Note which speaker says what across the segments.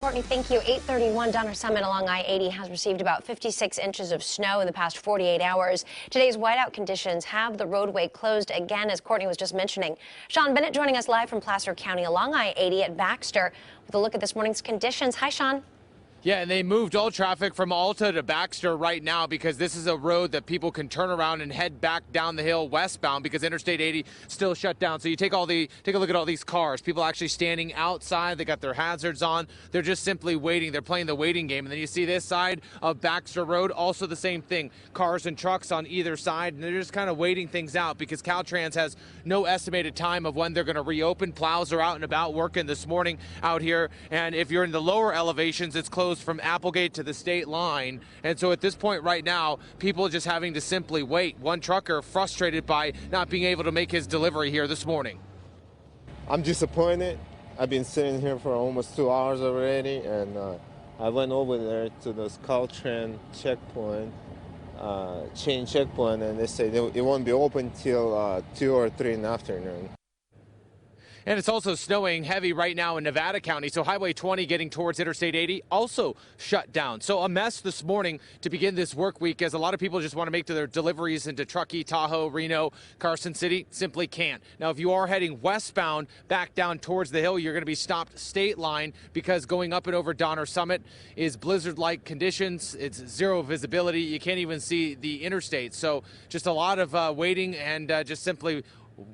Speaker 1: Courtney, thank you. 8:31 Donner Summit along I-80 has received about 56 inches of snow in the past 48 hours. Today's whiteout conditions have the roadway closed again, as Courtney was just mentioning. Sean Bennett joining us live from Placer County along I-80 at Baxter with a look at this morning's conditions. Hi, Sean.
Speaker 2: Yeah, and they moved all traffic from Alta to Baxter right now because this is a road that people can turn around and head back down the hill westbound because Interstate 80 still shut down. So you take a look at all these cars. People actually standing outside. They got their hazards on. They're just simply waiting. They're playing the waiting game. And then you see this side of Baxter Road, also the same thing. Cars and trucks on either side, and they're just kind of waiting things out because Caltrans has no estimated time of when they're going to reopen. Plows are out and about working this morning out here. And if you're in the lower elevations, it's closed from Applegate to the state line. And so at this point right now, people just having to simply wait. One trucker frustrated by not being able to make his delivery here this morning.
Speaker 3: I'm disappointed. I've been sitting here for almost 2 hours already, and I went over there to the Caltrans checkpoint, chain checkpoint, and they say it won't be open till 2 or 3 in the afternoon.
Speaker 2: And it's also snowing heavy right now in Nevada County, so Highway 20 getting towards Interstate 80 also shut down. So a mess this morning to begin this work week, as a lot of people just want to make their deliveries into Truckee, Tahoe, Reno, Carson City, simply can't. Now, if you are heading westbound back down towards the hill, you're going to be stopped state line because going up and over Donner Summit is blizzard-like conditions. It's zero visibility. You can't even see the interstate. So just a lot of waiting and just simply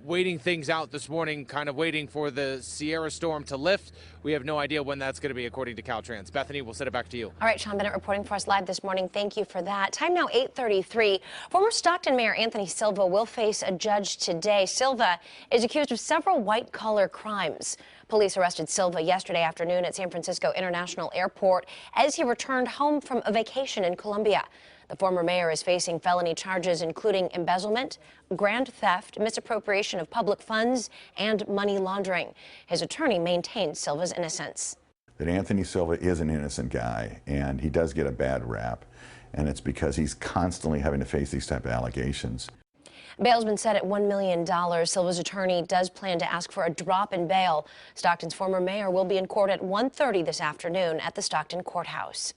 Speaker 2: waiting things out this morning, kind of waiting for the Sierra storm to lift. We have no idea when that's going to be, according to Caltrans. Bethany, we'll send it back to you.
Speaker 1: All right, Sean Bennett reporting for us live this morning. Thank you for that. Time now, 8:33. Former Stockton Mayor Anthony Silva will face a judge today. Silva is accused of several white-collar crimes. Police arrested Silva yesterday afternoon at San Francisco International Airport as he returned home from a vacation in Colombia. The former mayor is facing felony charges including embezzlement, grand theft, misappropriation of public funds, and money laundering. His attorney maintains Silva's innocence.
Speaker 4: That Anthony Silva is an innocent guy, and he does get a bad rap, and it's because he's constantly having to face these type of allegations.
Speaker 1: Bail's been set at $1 million. Silva's attorney does plan to ask for a drop in bail. Stockton's former mayor will be in court at 1:30 this afternoon at the Stockton courthouse.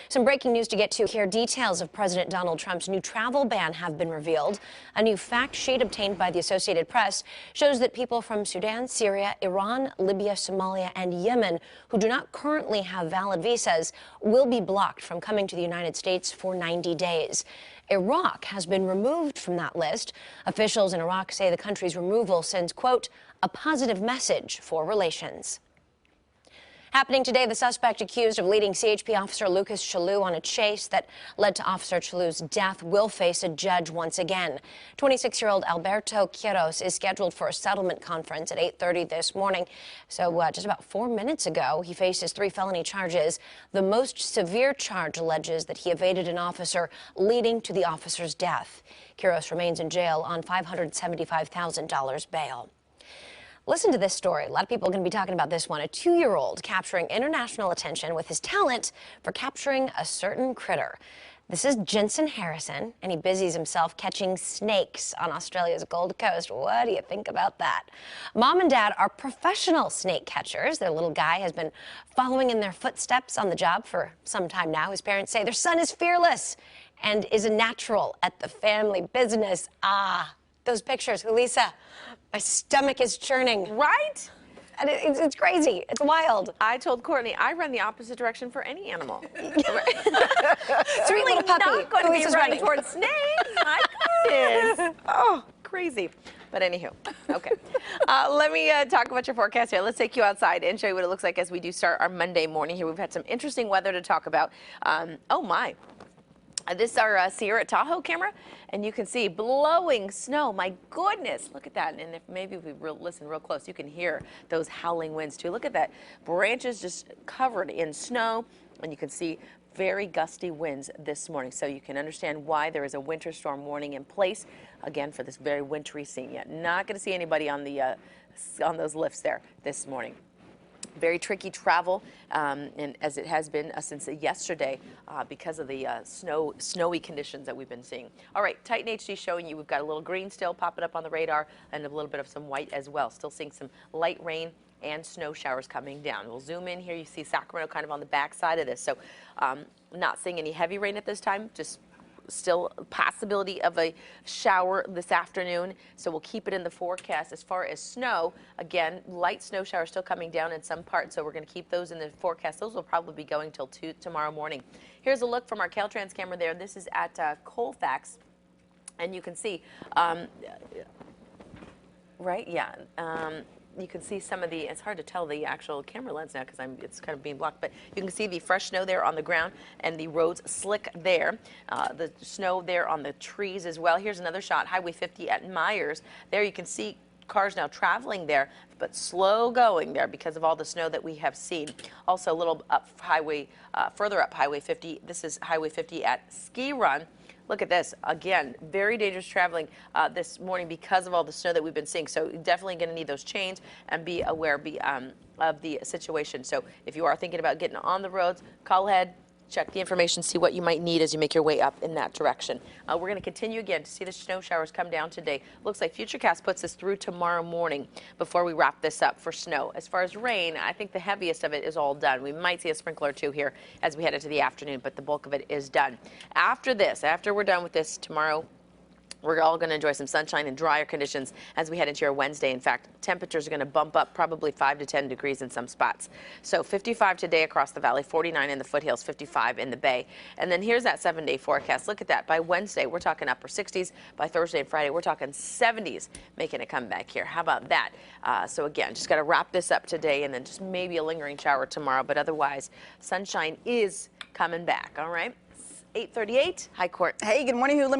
Speaker 1: Some breaking news to get to here. Details of President Donald Trump's new travel ban have been revealed. A new fact sheet obtained by the Associated Press shows that people from Sudan, Syria, Iran, Libya, Somalia, and Yemen who do not currently have valid visas will be blocked from coming to the United States for 90 days. Iraq has been removed from that list. Officials in Iraq say the country's removal sends, quote, a positive message for relations. Happening today, the suspect accused of leading CHP officer Lucas Chalou on a chase that led to Officer Chalou's death will face a judge once again. 26-year-old Alberto Quiros is scheduled for a settlement conference at 8:30 this morning. So just about 4 minutes ago, he faces 3 felony charges. The most severe charge alleges that he evaded an officer, leading to the officer's death. Quiros remains in jail on $575,000 bail. Listen to this story. A lot of people are going to be talking about this one. A 2-year-old capturing international attention with his talent for capturing a certain critter. This is Jensen Harrison, and he busies himself catching snakes on Australia's Gold Coast. What do you think about that? Mom and Dad are professional snake catchers. Their little guy has been following in their footsteps on the job for some time now. His parents say their son is fearless and is a natural at the family business. Those pictures, Elisa, my stomach is churning.
Speaker 5: Right?
Speaker 1: And it's crazy. It's wild.
Speaker 5: I told Courtney I run the opposite direction for any animal.
Speaker 1: Sweet little puppy.
Speaker 5: Not going to be
Speaker 1: Elisa's
Speaker 5: running towards snakes. My goodness. Oh, crazy. But anywho, okay. Let me talk about your forecast here. Let's take you outside and show you what it looks like as we do start our Monday morning here. We've had some interesting weather to talk about. Oh my. This is our Sierra Tahoe camera, and you can see blowing snow. My goodness, look at that. And if maybe we listen real close, you can hear those howling winds too. Look at that. Branches just covered in snow, and you can see very gusty winds this morning. So you can understand why there is a winter storm warning in place, again, for this very wintry scene yet. Not going to see anybody on on those lifts there this morning. Very tricky travel, and as it has been since yesterday because of the snowy conditions that we've been seeing. All right, Titan HD showing you we've got a little green still popping up on the radar and a little bit of some white as well. Still seeing some light rain and snow showers coming down. We'll zoom in here. You see Sacramento kind of on the back side of this. So not seeing any heavy rain at this time, just still a possibility of a shower this afternoon, so we'll keep it in the forecast. As far as snow, again, light snow showers still coming down in some parts, so we're going to keep those in the forecast. Those will probably be going till 2 tomorrow morning. Here's a look from our Caltrans camera there. This is at Colfax, and you can see, right, yeah. You can see some of the, it's hard to tell the actual camera lens now because it's kind of being blocked, but you can see the fresh snow there on the ground and the roads slick there. The snow there on the trees as well. Here's another shot, Highway 50 at Myers. There you can see cars now traveling there, but slow going there because of all the snow that we have seen. Also a little up highway, further up Highway 50. This is Highway 50 at Ski Run. Look at this. Again, very dangerous traveling this morning because of all the snow that we've been seeing. So definitely going to need those chains and be aware of the situation. So if you are thinking about getting on the roads, call ahead, check the information, see what you might need as you make your way up in that direction. We're going to continue again to see the snow showers come down today. Looks like Futurecast puts us through tomorrow morning before we wrap this up for snow. As far as rain, I think the heaviest of it is all done. We might see a sprinkler or two here as we head into the afternoon, but the bulk of it is done. After this, after we're done with this tomorrow, we're all going to enjoy some sunshine and drier conditions as we head into our Wednesday. In fact, temperatures are going to bump up probably 5 to 10 degrees in some spots. So 55 today across the valley, 49 in the foothills, 55 in the bay. And then here's that 7-day forecast. Look at that. By Wednesday, we're talking upper 60s. By Thursday and Friday, we're talking 70s, making a comeback here. How about that? So again, just got to wrap this up today and then just maybe a lingering shower tomorrow. But otherwise, sunshine is coming back. All right. 8:38. Hi, Court.
Speaker 6: Hey, good morning. Let me